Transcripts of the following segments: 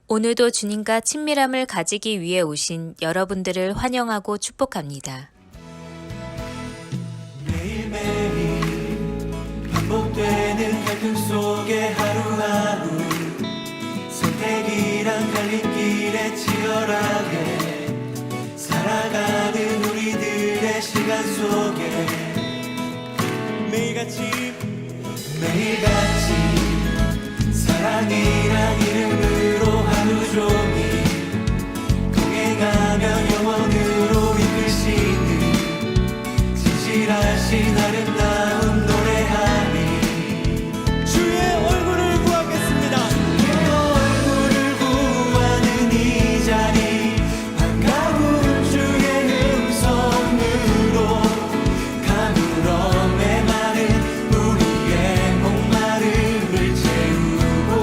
오늘도 주님과 친밀함을 가지기 위해 오신 여러분들을 환영하고 축복합니다. 매일매일 반복되는 갈등 속에 하루하루 선택이란 갈림길에 치열하게 살아가는 우리들의 시간 속에 매일같이 사랑이란 이름으로 하루 종일 동행하며 영원으로 이끄시는 진실하신 아름다운 노래하니 주의 얼굴을 구하겠습니다. 주의 얼굴을 구하는 이 자리 반가운 주의 음성으로 가물어 메마른 우리의 목마름을 채우고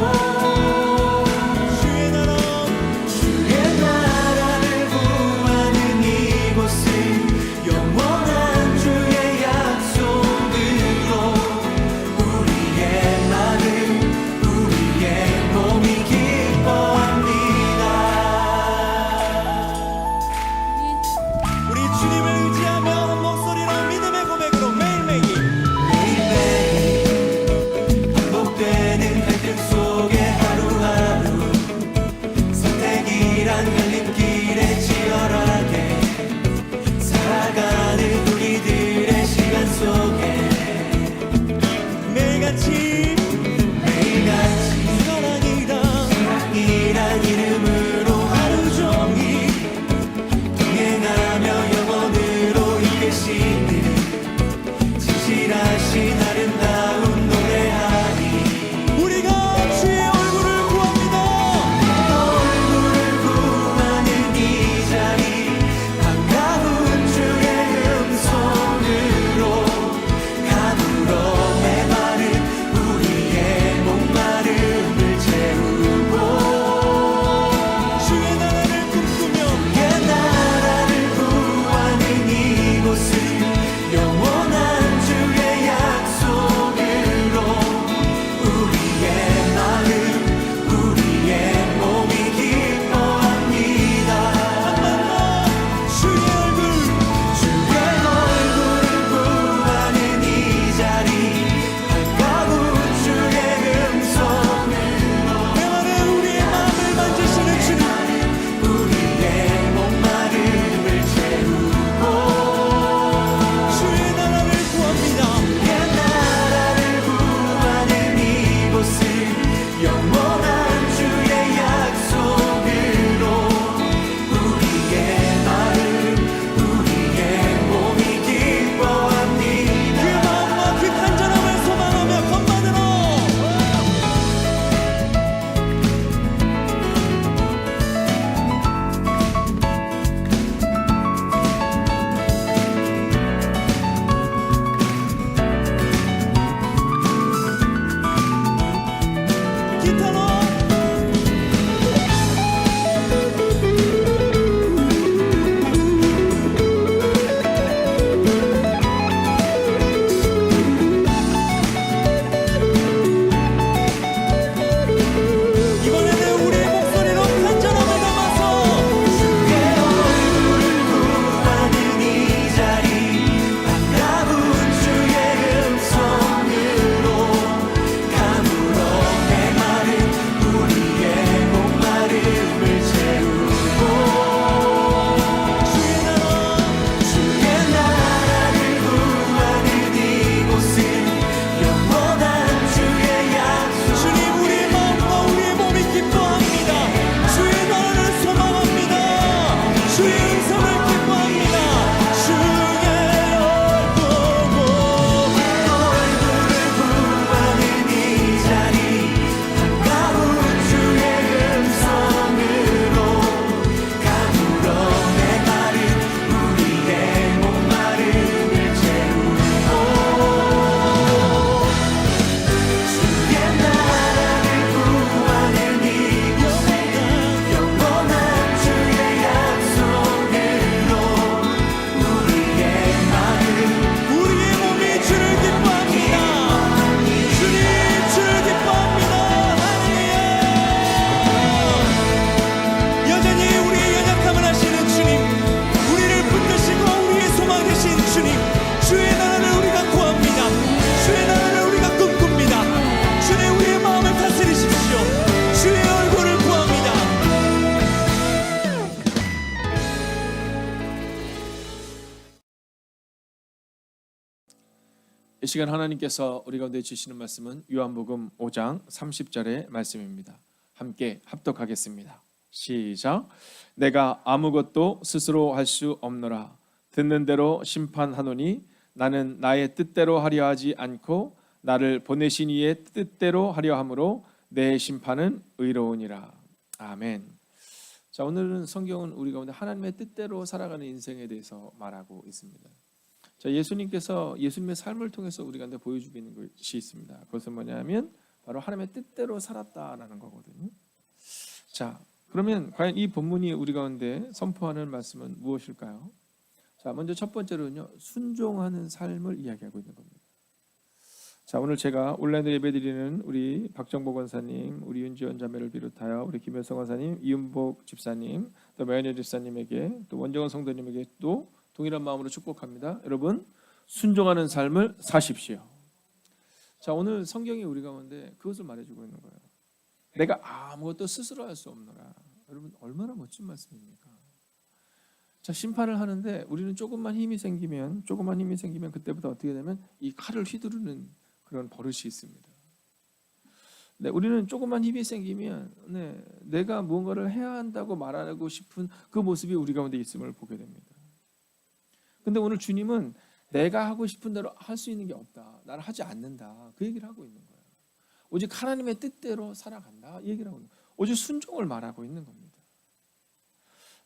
이 시간 하나님께서 우리 가운데 주시는 말씀은 요한복음 5장 30절의 말씀입니다. 함께 합독하겠습니다. 시작. 내가 아무것도 스스로 할 수 없노라. 듣는 대로 심판하노니 나는 나의 뜻대로 하려 하지 않고 나를 보내신 이의 뜻대로 하려 함으로 내 심판은 의로우니라. 아멘. 자, 오늘은 성경은 우리 가운데 하나님의 뜻대로 살아가는 인생에 대해서 말하고 있습니다. 자, 예수님께서 예수님의 삶을 통해서 우리 가운데 보여주고 있는 것이 있습니다. 그것은 뭐냐면 바로 하나님의 뜻대로 살았다라는 거거든요. 자, 그러면 과연 이 본문이 우리 가운데 선포하는 말씀은 무엇일까요? 자, 먼저 첫 번째로는요, 순종하는 삶을 이야기하고 있는 겁니다. 자, 오늘 제가 온라인으로 예배드리는 우리 박정복 원사님, 우리 윤지원 자매를 비롯하여 우리 김효성 원사님, 이은복 집사님, 또 매연여 집사님에게, 또 원정원 성도님에게 또 동일한 마음으로 축복합니다. 여러분, 순종하는 삶을 사십시오. 자, 오늘 성경이 우리 가운데 그것을 말해주고 있는 거예요. 내가 아무것도 스스로 할 수 없노라. 여러분, 얼마나 멋진 말씀입니까? 자, 심판을 하는데 우리는 조금만 힘이 생기면 그때부터 어떻게 되면 이 칼을 휘두르는 그런 버릇이 있습니다. 네, 우리는 조금만 힘이 생기면 내가 무언가를 해야 한다고 말하고 싶은 그 모습이 우리 가운데 있음을 보게 됩니다. 근데 오늘 주님은 내가 하고 싶은 대로 할 수 있는 게 없다. 나를 하지 않는다. 그 얘기를 하고 있는 거예요. 오직 하나님의 뜻대로 살아간다. 이 얘기를 하고 있는 거예요. 오직 순종을 말하고 있는 겁니다.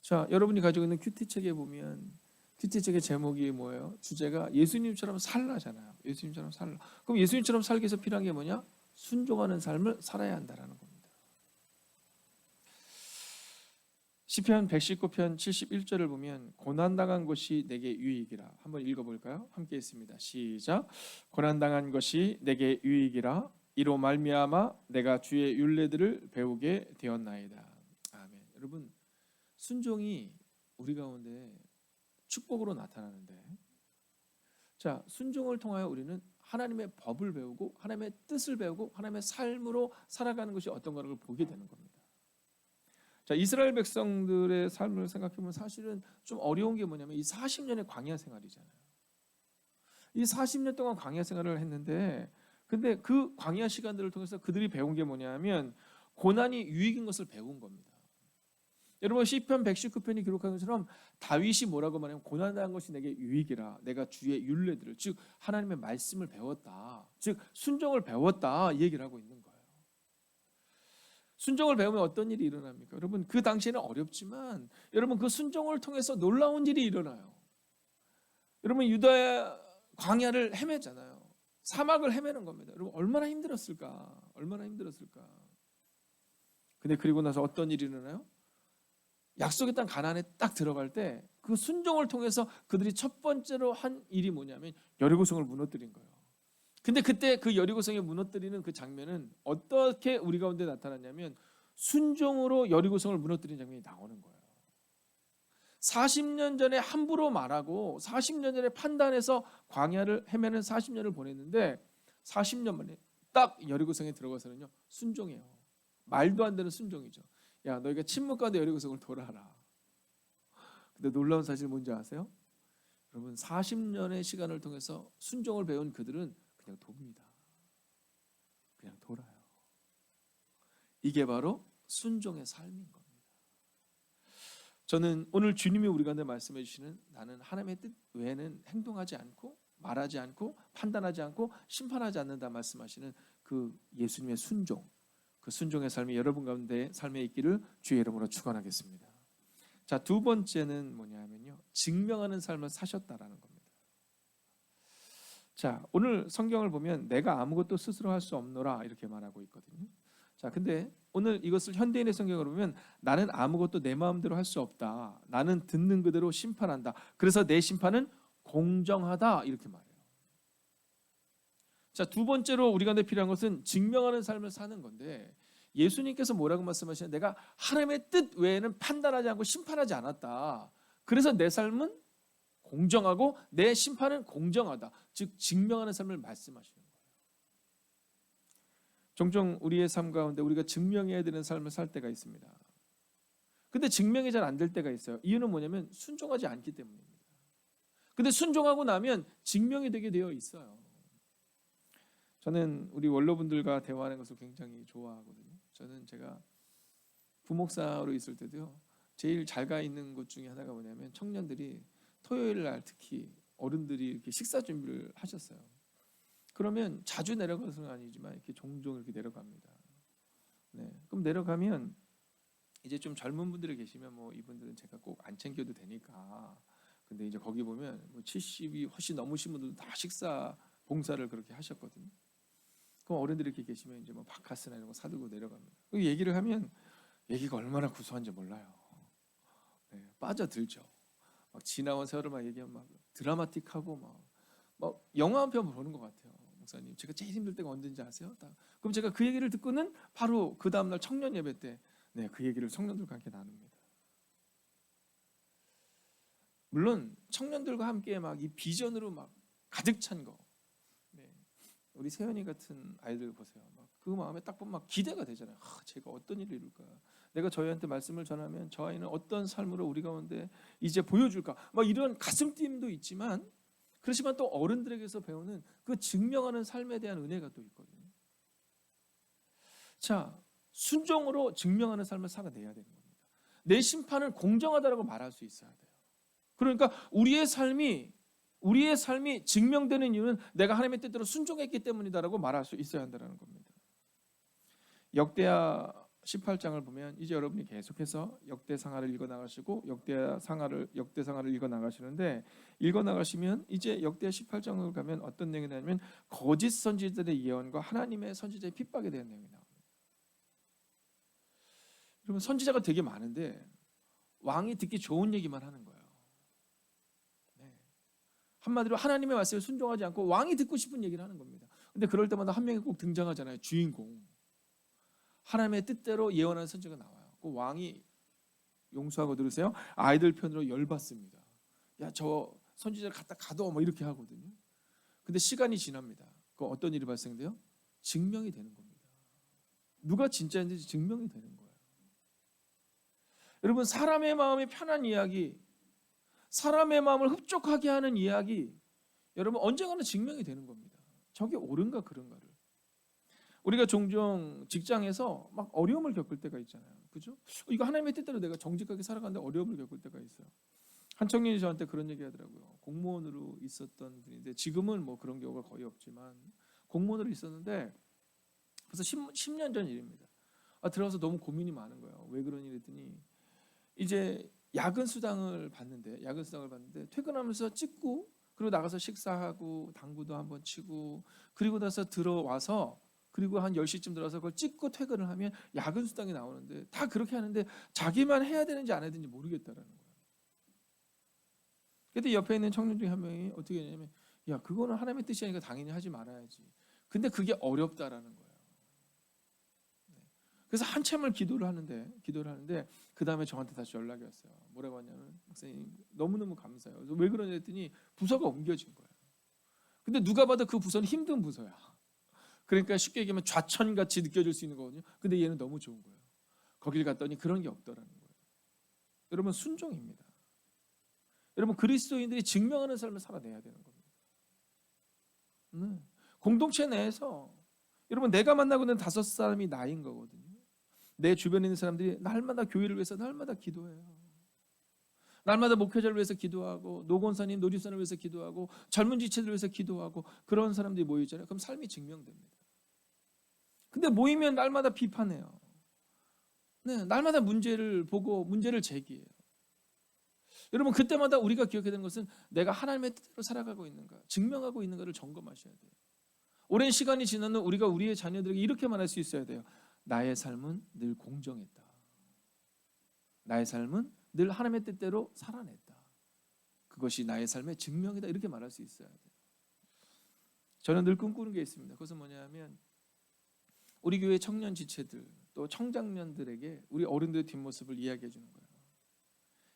자, 여러분이 가지고 있는 큐티책에 보면 큐티책의 제목이 뭐예요? 주제가 예수님처럼 살라잖아요. 예수님처럼 살라. 그럼 예수님처럼 살기 위해서 필요한 게 뭐냐? 순종하는 삶을 살아야 한다는 겁니다. 시편 119편 71절을 보면 고난당한 것이 내게 유익이라. 한번 읽어볼까요? 함께 있습니다. 시작. 고난당한 것이 내게 유익이라. 이로 말미암아 내가 주의 율례들을 배우게 되었나이다. 아멘. 여러분, 순종이 우리 가운데 축복으로 나타나는데, 자, 순종을 통하여 우리는 하나님의 법을 배우고 하나님의 뜻을 배우고 하나님의 삶으로 살아가는 것이 어떤 거를 보게 되는 겁니다. 자, 이스라엘 백성들의 삶을 생각해보면 사실은 좀 어려운 게 뭐냐면 이 40년의 광야 생활이잖아요. 이 40년 동안 광야 생활을 했는데, 근데 그 광야 시간들을 통해서 그들이 배운 게 뭐냐면 고난이 유익인 것을 배운 겁니다. 여러분, 시편 119편이 기록한 것처럼 다윗이 뭐라고 말하면 고난당한 것이 내게 유익이라. 내가 주의 율례들을, 즉 하나님의 말씀을 배웠다. 즉 순종을 배웠다. 이 얘기를 하고 있는 거예요. 순종을 배우면 어떤 일이 일어납니까? 여러분, 그 당시에는 어렵지만 여러분, 그 순종을 통해서 놀라운 일이 일어나요. 여러분, 유다의 광야를 헤매잖아요. 사막을 헤매는 겁니다. 여러분, 얼마나 힘들었을까? 얼마나 힘들었을까? 근데 그리고 나서 어떤 일이 일어나요? 약속의 땅 가나안에 딱 들어갈 때 그 순종을 통해서 그들이 첫 번째로 한 일이 뭐냐면 여리고성을 무너뜨린 거예요. 근데 그때 그 여리고성에 무너뜨리는 그 장면은 어떻게 우리 가운데 나타났냐면 순종으로 여리고성을 무너뜨리는 장면이 나오는 거예요. 40년 전에 함부로 말하고 40년 전에 판단해서 광야를 헤매는 40년을 보냈는데 40년 만에 딱 여리고성에 들어가서는요, 순종해요. 말도 안 되는 순종이죠. 야, 너희가 침묵 가운데 여리고성을 돌아라. 근데 놀라운 사실 뭔지 아세요? 여러분, 40년의 시간을 통해서 순종을 배운 그들은 그냥 돕니다. 그냥 돌아요. 이게 바로 순종의 삶인 겁니다. 저는 오늘 주님이 우리 가운데 말씀해 주시는 나는 하나님의 뜻 외에는 행동하지 않고 말하지 않고 판단하지 않고 심판하지 않는다 말씀하시는 그 예수님의 순종, 그 순종의 삶이 여러분 가운데 삶에 있기를 주의 이름으로 축원하겠습니다. 자, 두 번째는 뭐냐면요, 증명하는 삶을 사셨다라는 겁니다. 자, 오늘 성경을 보면 내가 아무것도 스스로 할 수 없노라 이렇게 말하고 있거든요. 자, 근데 오늘 이것을 현대인의 성경을 보면 나는 아무것도 내 마음대로 할 수 없다. 나는 듣는 그대로 심판한다. 그래서 내 심판은 공정하다 이렇게 말해요. 자, 두 번째로 우리 가운데 필요한 것은 증명하는 삶을 사는 건데, 예수님께서 뭐라고 말씀하시냐? 내가 하나님의 뜻 외에는 판단하지 않고 심판하지 않았다. 그래서 내 삶은 공정하고 내 심판은 공정하다. 즉 증명하는 삶을 말씀하시는 거예요. 종종 우리의 삶 가운데 우리가 증명해야 되는 삶을 살 때가 있습니다. 근데 증명이 잘 안 될 때가 있어요. 이유는 뭐냐면 순종하지 않기 때문입니다. 근데 순종하고 나면 증명이 되게 되어 있어요. 저는 우리 원로분들과 대화하는 것을 굉장히 좋아하거든요. 저는 제가 부목사로 있을 때도요, 제일 잘 가 있는 곳 중에 하나가 뭐냐면 청년들이 토요일 날 특히 어른들이 이렇게 식사 준비를 하셨어요. 그러면 자주 내려가는 건 아니지만 이렇게 종종 이렇게 내려갑니다. 네, 그럼 내려가면 이제 좀 젊은 분들이 계시면 뭐 이분들은 제가 꼭 안 챙겨도 되니까. 근데 이제 거기 보면 뭐 70이 훨씬 넘으신 분들도 다 식사 봉사를 그렇게 하셨거든요. 그럼 어른들이 이렇게 계시면 이제 뭐 바카스나 이런 거 사들고 내려갑니다. 그 얘기를 하면 얘기가 얼마나 구수한지 몰라요. 네, 빠져들죠. 막 지나온 세월을 막 얘기하면 막 드라마틱하고 막 영화 한 편 보는 것 같아요. 목사님, 제가 제일 힘들 때가 언제인지 아세요? 그럼 제가 그 얘기를 듣고는 바로 그 다음날 청년 예배 때 네, 그 얘기를 청년들과 함께 나눕니다. 물론 청년들과 함께 막 이 비전으로 막 가득 찬 거. 네. 우리 세연이 같은 아이들 보세요. 막 그 마음에 딱 보면 막 기대가 되잖아요. 제가 어떤 일을 이룰까? 내가 저희한테 말씀을 전하면 저 아이는 어떤 삶으로 우리 가운데 이제 보여줄까? 막 이런 가슴뛴도 있지만, 그렇지만 또 어른들에게서 배우는 그 증명하는 삶에 대한 은혜가 또 있거든요. 자, 순종으로 증명하는 삶을 살아내야 되는 겁니다. 내 심판은 공정하다라고 말할 수 있어야 돼요. 그러니까 우리의 삶이 증명되는 이유는 내가 하나님의 뜻대로 순종했기 때문이다라고 말할 수 있어야 한다는 겁니다. 역대하 18장을 보면 이제 여러분이 계속해서 역대상하를 읽어 나가시고 역대상하를 읽어 나가시는데, 읽어 나가시면 이제 역대하 18장을 가면 어떤 내용이 나냐면 거짓 선지자들의 예언과 하나님의 선지자의 핍박에 대한 내용이 나옵니다. 여러분, 선지자가 되게 많은데 왕이 듣기 좋은 얘기만 하는 거예요. 네. 한마디로 하나님의 말씀에 순종하지 않고 왕이 듣고 싶은 얘기를 하는 겁니다. 근데 그럴 때마다 한 명이 꼭 등장하잖아요. 주인공. 하나님의 뜻대로 예언하는 선지자가 나와요. 그 왕이 용서하고 들으세요. 아이들 편으로 열받습니다. 야, 저 선지자를 갖다 가둬, 뭐 이렇게 하거든요. 근데 시간이 지납니다. 그 어떤 일이 발생돼요? 증명이 되는 겁니다. 누가 진짜인지 증명이 되는 거예요. 여러분, 사람의 마음이 편한 이야기, 사람의 마음을 흡족하게 하는 이야기, 여러분 언젠가는 증명이 되는 겁니다. 저게 옳은가 그른가를. 우리가 종종 직장에서 막 어려움을 겪을 때가 있잖아요. 그죠? 이거 하나님의 뜻대로 내가 정직하게 살아가는데 어려움을 겪을 때가 있어요. 한 청년이 저한테 그런 얘기 하더라고요. 공무원으로 있었던 분인데, 지금은 뭐 그런 경우가 거의 없지만 공무원으로 있었는데 벌써 10년 전 일입니다. 들어가서 너무 고민이 많은 거예요. 왜 그러니 그랬더니 이제 야근 수당을 받는데 퇴근하면서 찍고, 그리고 나가서 식사하고 당구도 한번 치고, 그리고 나서 들어와서 그리고 한 10시쯤 들어와서 그걸 찍고 퇴근을 하면 야근 수당이 나오는데, 다 그렇게 하는데 자기만 해야 되는지 안 해야 되는지 모르겠다라는 거예요. 그때 옆에 있는 청년 중에 한 명이 어떻게 했냐면, 야, 그거는 하나님의 뜻이 아니니까 당연히 하지 말아야지. 근데 그게 어렵다라는 거예요. 그래서 한참을 기도를 하는데 그 다음에 저한테 다시 연락이 왔어요. 뭐라고 하냐면, 목사님 너무너무 감사해요. 그래서 왜 그러냐 했더니 부서가 옮겨진 거예요. 근데 누가 봐도 그 부서는 힘든 부서야. 그러니까 쉽게 얘기하면 좌천같이 느껴질 수 있는 거거든요. 근데 얘는 너무 좋은 거예요. 거길 갔더니 그런 게 없더라는 거예요. 여러분, 순종입니다. 여러분, 그리스도인들이 증명하는 삶을 살아내야 되는 겁니다. 네. 공동체 내에서 여러분, 내가 만나고 있는 5사람이 나인 거거든요. 내 주변에 있는 사람들이 날마다 교회를 위해서 날마다 기도해요. 날마다 목회자를 위해서 기도하고, 노건사님, 노집사를 위해서 기도하고, 젊은 지체들을 위해서 기도하고, 그런 사람들이 모이잖아요. 그럼 삶이 증명됩니다. 근데 모이면 날마다 비판해요. 네, 날마다 문제를 보고 문제를 제기해요. 여러분, 그때마다 우리가 기억해야 되는 것은 내가 하나님의 뜻대로 살아가고 있는가, 증명하고 있는가를 점검하셔야 돼요. 오랜 시간이 지난 후 우리가 우리의 자녀들에게 이렇게 말할 수 있어야 돼요. 나의 삶은 늘 공정했다. 나의 삶은 늘 하나님의 뜻대로 살아냈다. 그것이 나의 삶의 증명이다. 이렇게 말할 수 있어야 돼요. 저는 늘 꿈꾸는 게 있습니다. 그것은 뭐냐면, 우리 교회 청년 지체들 또 청장년들에게 우리 어른들의 뒷모습을 이야기해 주는 거예요.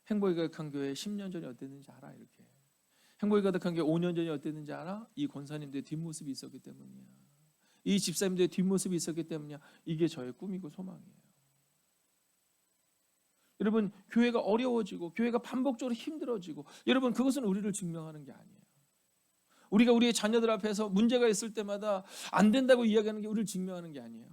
행복이 가득한 교회 10년 전이 어땠는지 알아? 이렇게. 행복이 가득한 교회 5년 전이 어땠는지 알아? 이 권사님들의 뒷모습이 있었기 때문이야. 이 집사님들의 뒷모습이 있었기 때문이야. 이게 저의 꿈이고 소망이에요. 여러분, 교회가 어려워지고 교회가 반복적으로 힘들어지고, 여러분, 그것은 우리를 증명하는 게 아니에요. 우리가 우리의 자녀들 앞에서 문제가 있을 때마다 안 된다고 이야기하는 게 우리를 증명하는 게 아니에요.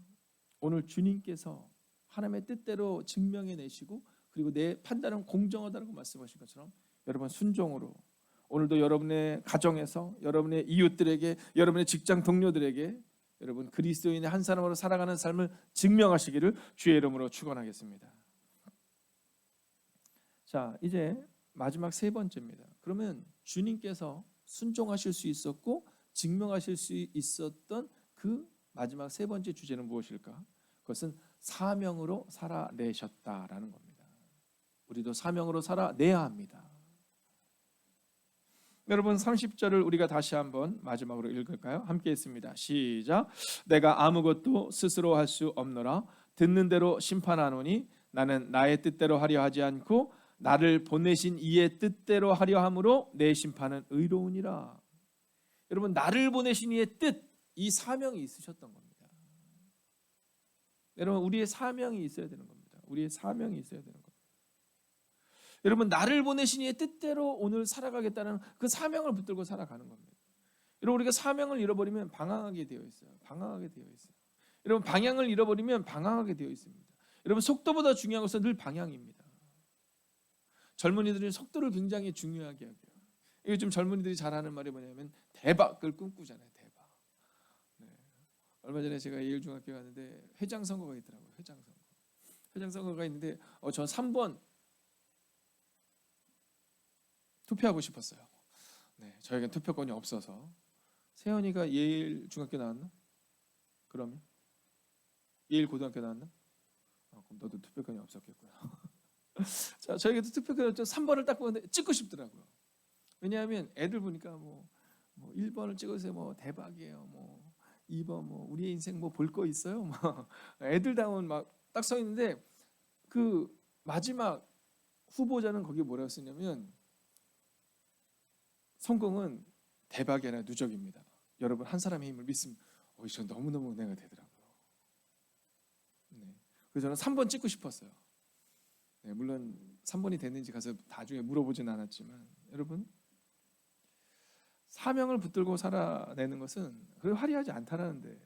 오늘 주님께서 하나님의 뜻대로 증명해내시고 그리고 내 판단은 공정하다고 말씀하신 것처럼 여러분 순종으로 오늘도 여러분의 가정에서 여러분의 이웃들에게 여러분의 직장 동료들에게 여러분 그리스도인의 한 사람으로 살아가는 삶을 증명하시기를 주의 이름으로 축원하겠습니다. 자, 이제 마지막 세 번째입니다. 그러면 주님께서 순종하실 수 있었고 증명하실 수 있었던 그 마지막 세 번째 주제는 무엇일까? 그것은 사명으로 살아내셨다라는 겁니다. 우리도 사명으로 살아내야 합니다. 여러분 30절을 우리가 다시 한번 마지막으로 읽을까요? 함께 읽습니다. 시작. 내가 아무것도 스스로 할 수 없노라. 듣는 대로 심판하노니 나는 나의 뜻대로 하려 하지 않고 나를 보내신 이의 뜻대로 하려 함으로 내 심판은 의로우니라. 여러분 나를 보내신 이의 뜻, 이 사명이 있으셨던 겁니다. 여러분 우리의 사명이 있어야 되는 겁니다. 우리의 사명이 있어야 되는 겁니다. 여러분 나를 보내신 이의 뜻대로 오늘 살아가겠다는 그 사명을 붙들고 살아가는 겁니다. 여러분 우리가 사명을 잃어버리면 방황하게 되어 있어요. 방황하게 되어 있어요. 여러분 방향을 잃어버리면 방황하게 되어 있습니다. 여러분 속도보다 중요한 것은 늘 방향입니다. 젊은이들이 속도를 굉장히 중요하게 하고요. 요즘 젊은이들이 잘하는 말이 뭐냐면 대박을 꿈꾸잖아요. 대박. 네. 얼마 전에 제가 예일중학교 갔는데 회장 선거가 있더라고요. 회장 선거. 회장 선거가 있는데 전 3번 투표하고 싶었어요. 네, 저에겐 투표권이 없어서. 세연이가 예일 중학교 나왔나? 그러면 예일 고등학교 나왔나? 그럼 너도 투표권이 없었겠구나. 자, 저에게도 투표권이 없죠. 3번을 딱 보는데 찍고 싶더라고요. 왜냐하면 애들 보니까 뭐 1번을 찍으세요. 뭐 대박이에요. 뭐 2번 뭐 우리의 인생 뭐 볼 거 있어요. 막 애들다운 막 딱 서 있는데 그 마지막 후보자는 거기 뭐라고 쓰냐면 성공은 대박이 아니라 누적입니다. 여러분 한 사람의 힘을 믿으면 저 너무너무 은혜가 되더라고요. 네. 그래서 저는 3번 찍고 싶었어요. 네, 물론 3번이 됐는지 가서 나중에 물어보진 않았지만 여러분 사명을 붙들고 살아내는 것은 그렇게 화려하지 않다라는데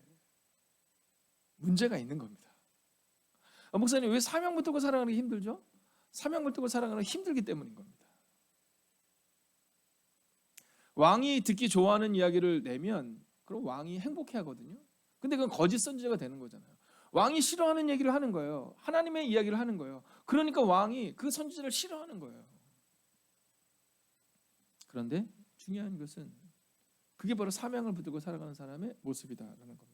문제가 있는 겁니다. 목사님 왜 사명 붙들고 살아가는 게 힘들죠? 사명 붙들고 살아가는 게 힘들기 때문인 겁니다. 왕이 듣기 좋아하는 이야기를 내면 그럼 왕이 행복해 하거든요. 근데 그건 거짓 선지자가 되는 거잖아요. 왕이 싫어하는 얘기를 하는 거예요. 하나님의 이야기를 하는 거예요. 그러니까 왕이 그 선지자를 싫어하는 거예요. 그런데 중요한 것은 그게 바로 사명을 붙들고 살아가는 사람의 모습이다라는 겁니다.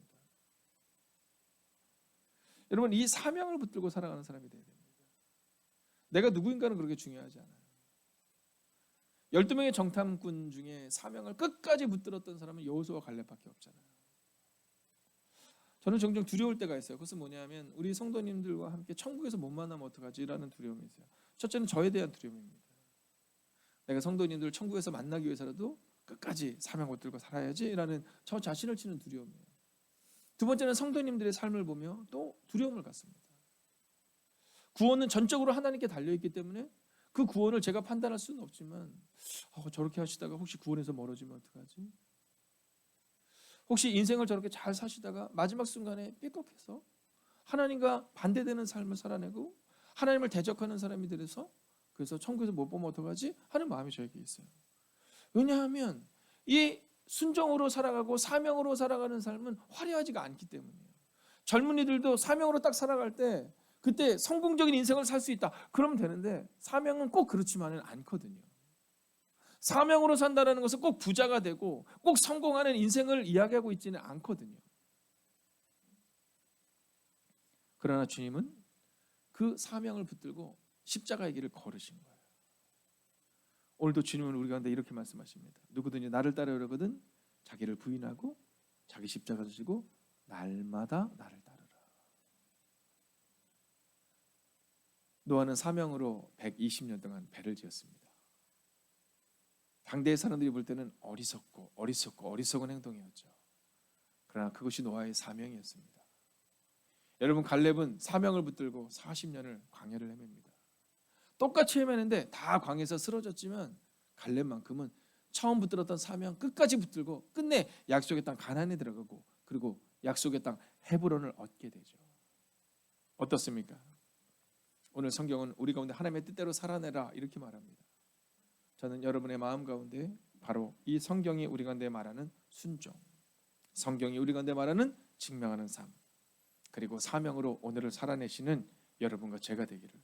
여러분 이 사명을 붙들고 살아가는 사람이 돼야 됩니다. 내가 누구인가는 그렇게 중요하지 않아요. 12명의 정탐꾼 중에 사명을 끝까지 붙들었던 사람은 여호수아와 갈렙밖에 없잖아요. 저는 종종 두려울 때가 있어요. 그것은 뭐냐면 우리 성도님들과 함께 천국에서 못 만나면 어떡하지라는 두려움이 있어요. 첫째는 저에 대한 두려움입니다. 내가 성도님들을 천국에서 만나기 위해서라도 끝까지 사명 붙들고 살아야지라는 저 자신을 치는 두려움이에요. 두 번째는 성도님들의 삶을 보며 또 두려움을 갖습니다. 구원은 전적으로 하나님께 달려있기 때문에 그 구원을 제가 판단할 수는 없지만 저렇게 하시다가 혹시 구원에서 멀어지면 어떡하지? 혹시 인생을 저렇게 잘 사시다가 마지막 순간에 삐걱해서 하나님과 반대되는 삶을 살아내고 하나님을 대적하는 사람이 되어서 그래서 천국에서 못 보면 어떡하지? 하는 마음이 저에게 있어요. 왜냐하면 이 순종으로 살아가고 사명으로 살아가는 삶은 화려하지가 않기 때문이에요. 젊은이들도 사명으로 딱 살아갈 때 그때 성공적인 인생을 살 수 있다. 그러면 되는데 사명은 꼭 그렇지만은 않거든요. 사명으로 산다는 것은 꼭 부자가 되고 꼭 성공하는 인생을 이야기하고 있지는 않거든요. 그러나 주님은 그 사명을 붙들고 십자가의 길을 걸으신 거예요. 오늘도 주님은 우리 가운데 이렇게 말씀하십니다. 누구든지 나를 따르려거든 자기를 부인하고 자기 십자가를 지고 날마다 나를 따르라. 노아는 사명으로 120년 동안 배를 지었습니다. 당대의 사람들이 볼 때는 어리석은 행동이었죠. 그러나 그것이 노아의 사명이었습니다. 여러분 갈렙은 사명을 붙들고 40년을 광야를 헤맵니다. 똑같이 헤매는데 다 광야에서 쓰러졌지만 갈렙만큼은 처음 붙들었던 사명 끝까지 붙들고 끝내 약속의 땅 가나안에 들어가고 그리고 약속의 땅 헤브론을 얻게 되죠. 어떻습니까? 오늘 성경은 우리 가운데 하나님의 뜻대로 살아내라 이렇게 말합니다. 저는 여러분의 마음 가운데 바로 이 성경이 우리 가운데 말하는 순종, 성경이 우리 가운데 말하는 증명하는 삶, 그리고 사명으로 오늘을 살아내시는 여러분과 제가 되기를.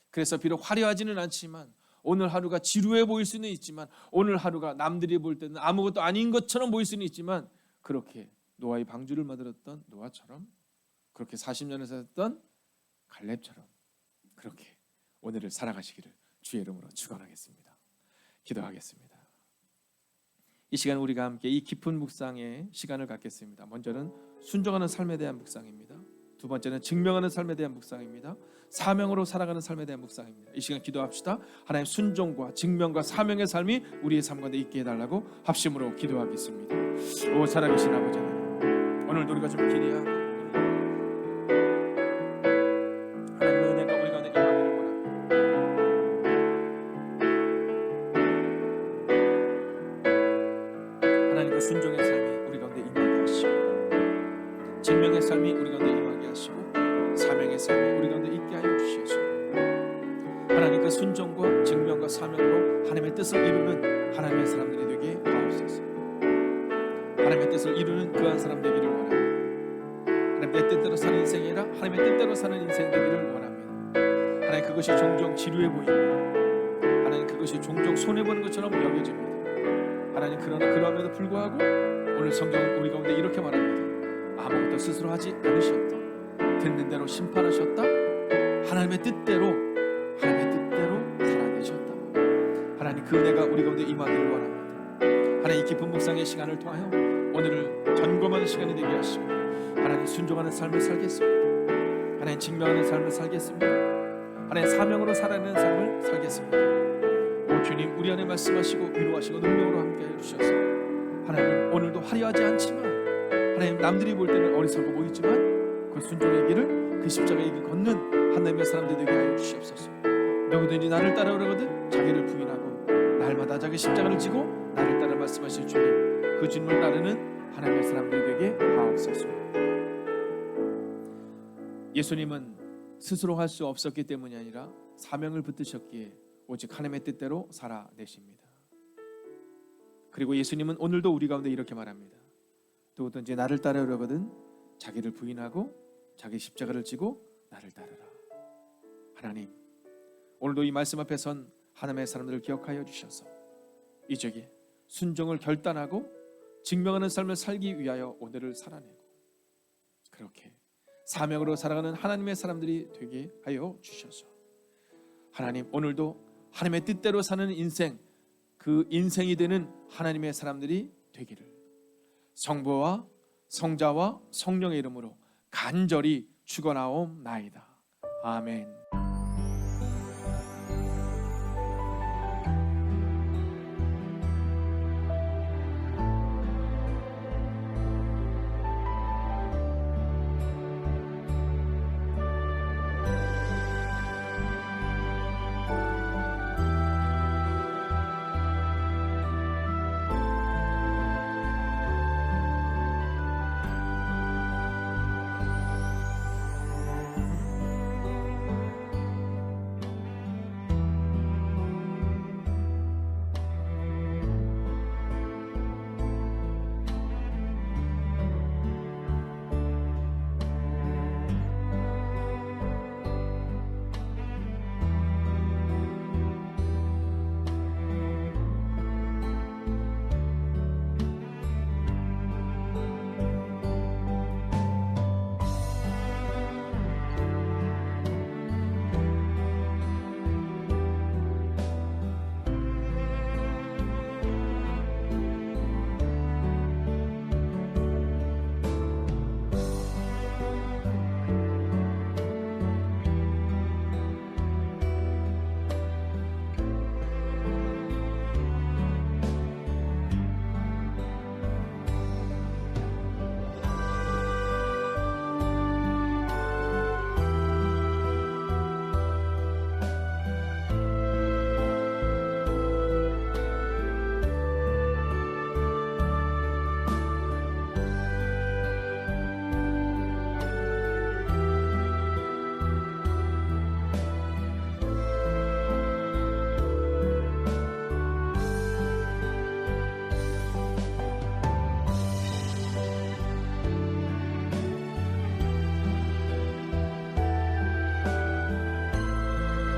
그래서 비록 화려하지는 않지만 오늘 하루가 지루해 보일 수는 있지만 오늘 하루가 남들이 볼 때는 아무것도 아닌 것처럼 보일 수는 있지만 그렇게 노아의 방주를 만들었던 노아처럼 그렇게 40년을 살았던 갈렙처럼 그렇게 오늘을 살아가시기를 주의 이름으로 축원하겠습니다. 기도하겠습니다. 이 시간 우리가 함께 이 깊은 묵상의 시간을 갖겠습니다. 먼저는 순종하는 삶에 대한 묵상입니다. 두 번째는 증명하는 삶에 대한 묵상입니다. 사명으로 살아가는 삶에 대한 묵상입니다. 이 시간 기도합시다. 하나님 순종과 증명과 사명의 삶이 우리의 삶 가운데 있게 해달라고 합심으로 기도하겠습니다. 오 살아계신 아버지 하나님, 오늘도 우리가 좀 기대하고 하나님의 은혜가 우리 가운데 임하기를 원합니다. 하나님과 순종의 삶이 우리 가운데 임하게 하시고 증명의 삶이 우리 가운데 임하게 하시고 사명의 삶이 우리 가운데 있게 하여 주시옵소서. 하나님과 순종과 증명과 사명으로 하나님의 뜻을 이루는 하나님의 사람들이 되게 하옵소서. 하나님의 뜻을 이루는 그한 사람 되기를 원합니다. 하나님 내 뜻대로 사는 인생이 아니라 하나님의 뜻대로 사는 인생 되기를 원합니다. 하나님 그것이 종종 지루해 보입니다. 하나님 그것이 종종 손해보는 것처럼 여겨집니다. 하나님 그러나 그럼에도 불구하고 오늘 성경은 우리 가운데 이렇게 말합니다. 아무것도 스스로 하지 않으셨다. 듣는 대로 심판하셨다. 하나님의 뜻대로 살아내셨다. 하나님 그 은혜가 우리 가운데 임하기를 원합니다. 하나님 깊은 묵상의 시간을 통하여 오늘을 점검하는 시간이 되게 하시고 하나님 순종하는 삶을 살겠습니다. 하나님 증명하는 삶을 살겠습니다. 하나님 사명으로 살아내는 삶을 살겠습니다. 오 주님 우리 안에 말씀하시고 위로하시고 능력으로 함께해 주셔서 하나님 오늘도 화려하지 않지만 하나님 남들이 볼 때는 어리석어 보이지만 그 순종의 길을 그 십자가의 길을 걷는 하나님의 사람들 되게 하여 주시옵소서. 누구든지 나를 따라오려거든 자기를 부인하고 날마다 자기 십자가를 지고 나를 따라 말씀하실 주님 그 주님을 따르는 하나님의 사람들이 되게 하옵소서. 예수님은 스스로 할 수 없었기 때문이 아니라 사명을 붙드셨기에 오직 하나님의 뜻대로 살아내십니다. 그리고 예수님은 오늘도 우리 가운데 이렇게 말합니다. 누구든지 나를 따르려거든 자기를 부인하고 자기 십자가를 지고 나를 따르라. 하나님 오늘도 이 말씀 앞에 선 하나님의 사람들을 기억하여 주셔서 이적에 순종을 결단하고 증명하는 삶을 살기 위하여 오늘을 살아내고 그렇게 사명으로 살아가는 하나님의 사람들이 되게 하여 주셔서 하나님 오늘도 하나님의 뜻대로 사는 인생 그 인생이 되는 하나님의 사람들이 되기를 성부와 성자와 성령의 이름으로 간절히 축원하옵나이다. 아멘.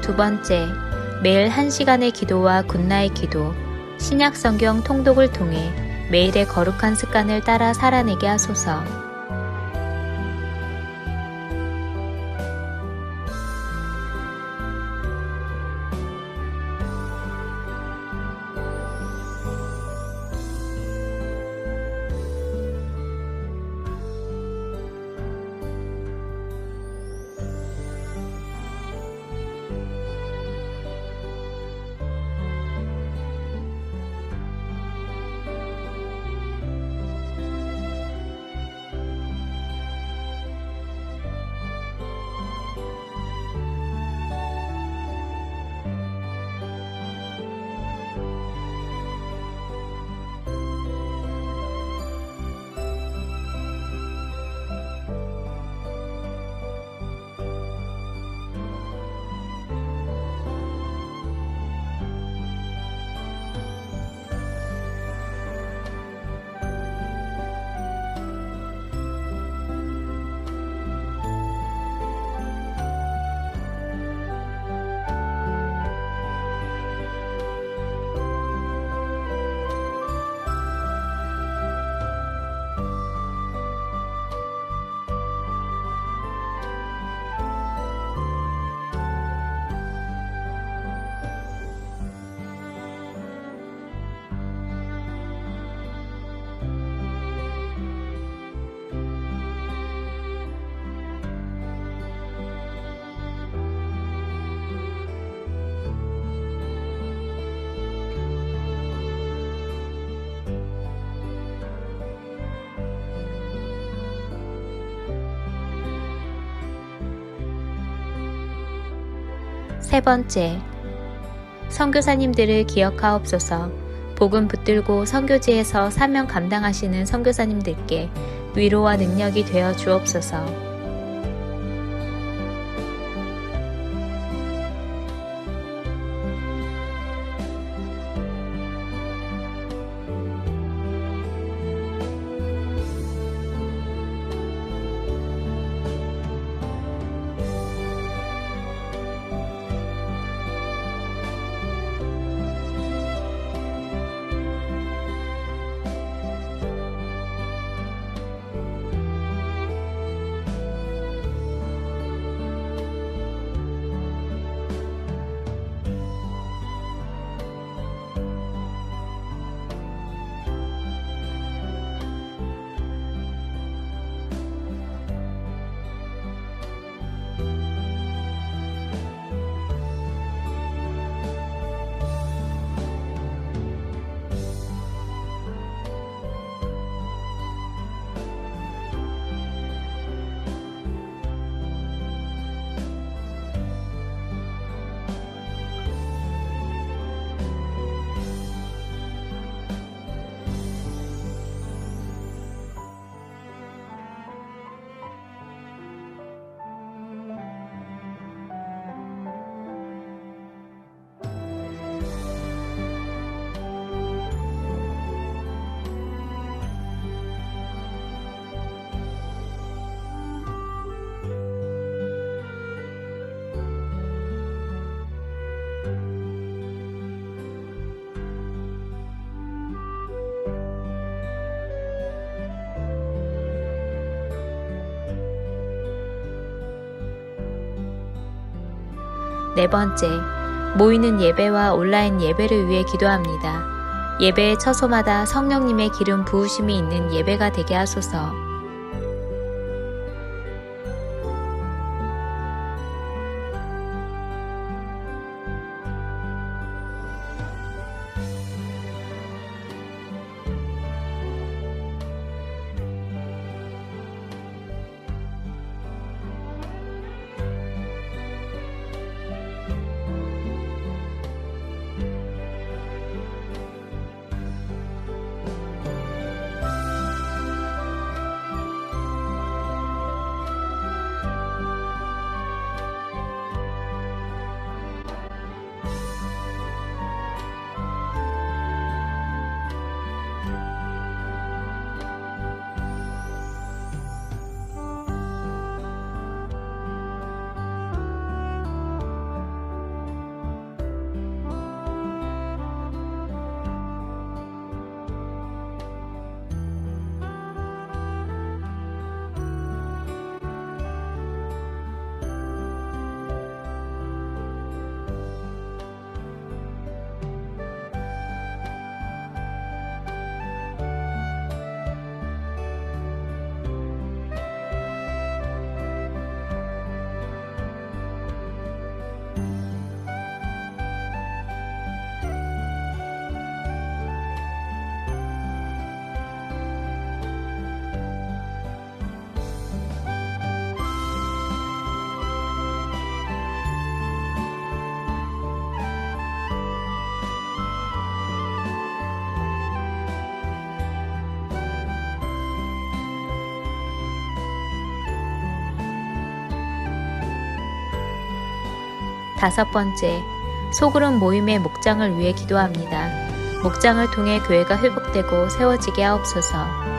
두 번째, 매일 1시간의 기도와 굿나잇 기도, 신약 성경 통독을 통해 매일의 거룩한 습관을 따라 살아내게 하소서. 세 번째, 선교사님들을 기억하옵소서. 복음 붙들고 선교지에서 사명 감당하시는 선교사님들께 위로와 능력이 되어 주옵소서. 네 번째, 모이는 예배와 온라인 예배를 위해 기도합니다. 예배의 처소마다 성령님의 기름 부으심이 있는 예배가 되게 하소서. 5번째, 소그룹 모임의 목장을 위해 기도합니다. 목장을 통해 교회가 회복되고 세워지게 하옵소서.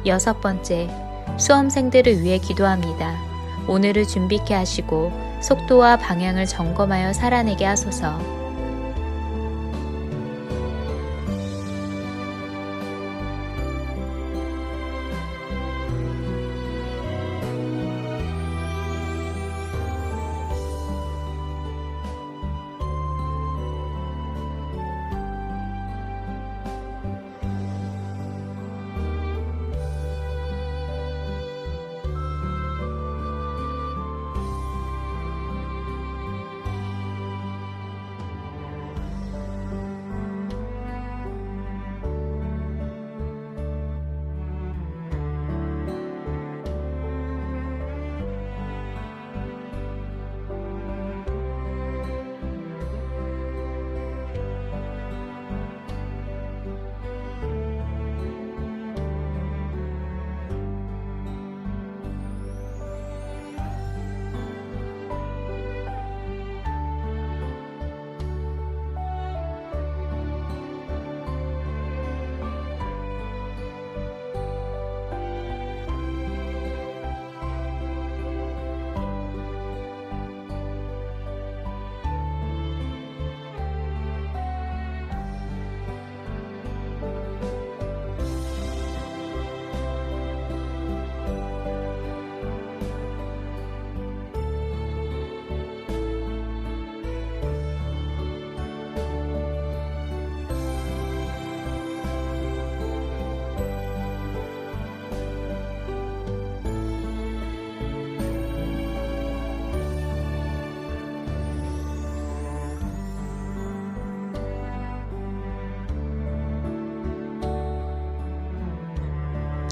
여섯 번째, 수험생들을 위해 기도합니다. 오늘을 준비케 하시고 속도와 방향을 점검하여 살아내게 하소서.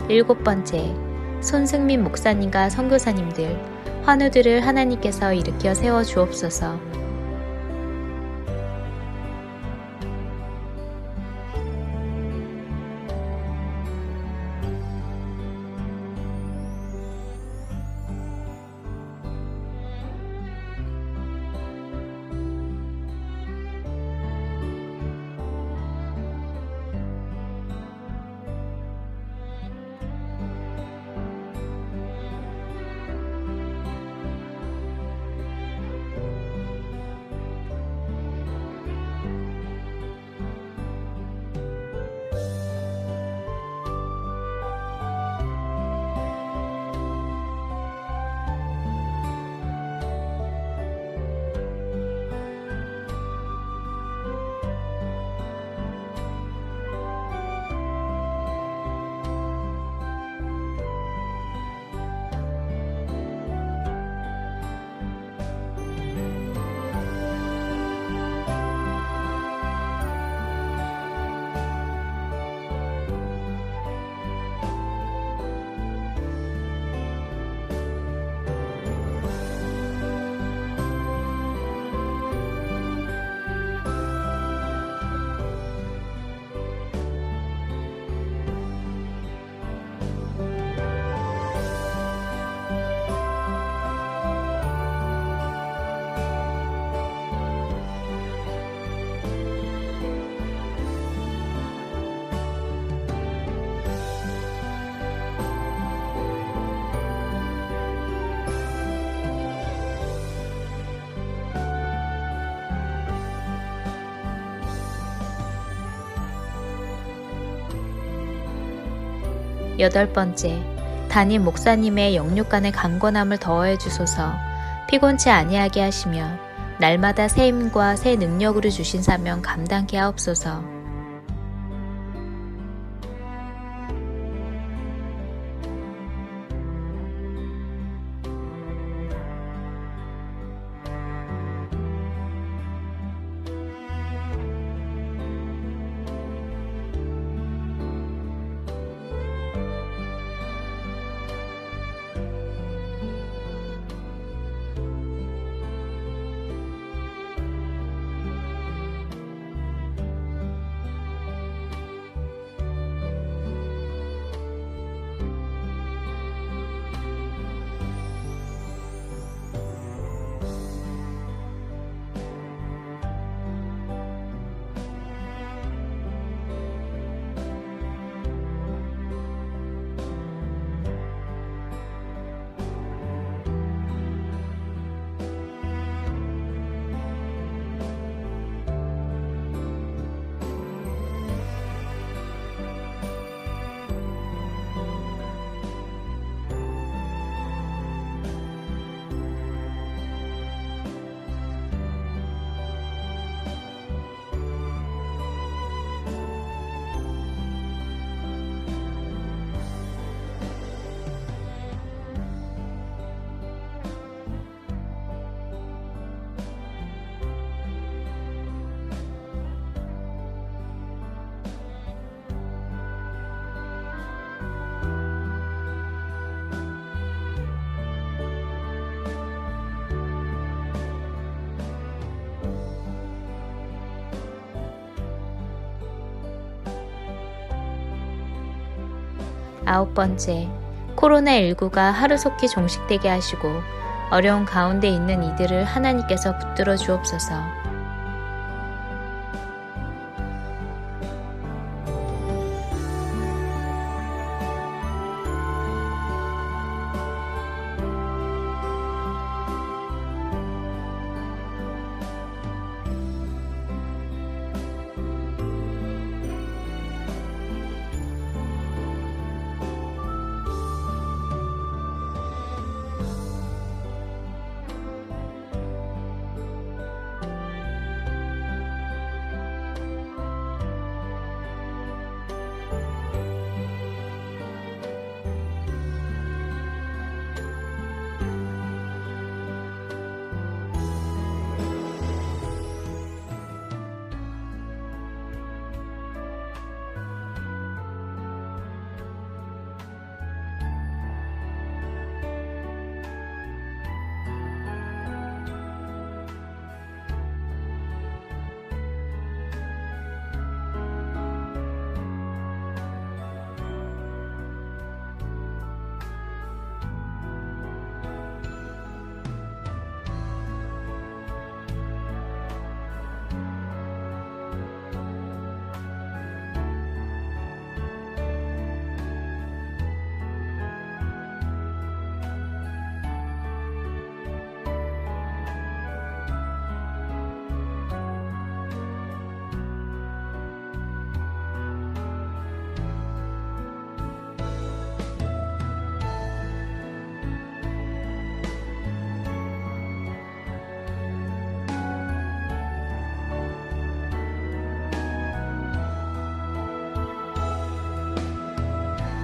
일곱 번째, 손승민 목사님과 선교사님들, 환우들을 하나님께서 일으켜 세워 주옵소서. 8번째, 담임 목사님의 영육간의 강건함을 더하여 주소서. 피곤치 아니하게 하시며 날마다 새 힘과 새 능력으로 주신 사명 감당케 하옵소서. 아홉 번째, 코로나19가 하루속히 종식되게 하시고 어려운 가운데 있는 이들을 하나님께서 붙들어 주옵소서.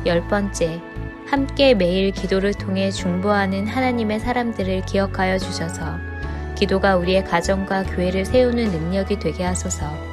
열 번째, 함께 매일 기도를 통해 중보하는 하나님의 사람들을 기억하여 주셔서 기도가 우리의 가정과 교회를 세우는 능력이 되게 하소서.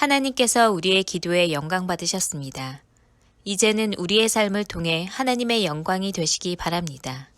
하나님께서 우리의 기도에 영광 받으셨습니다. 이제는 우리의 삶을 통해 하나님의 영광이 되시기 바랍니다.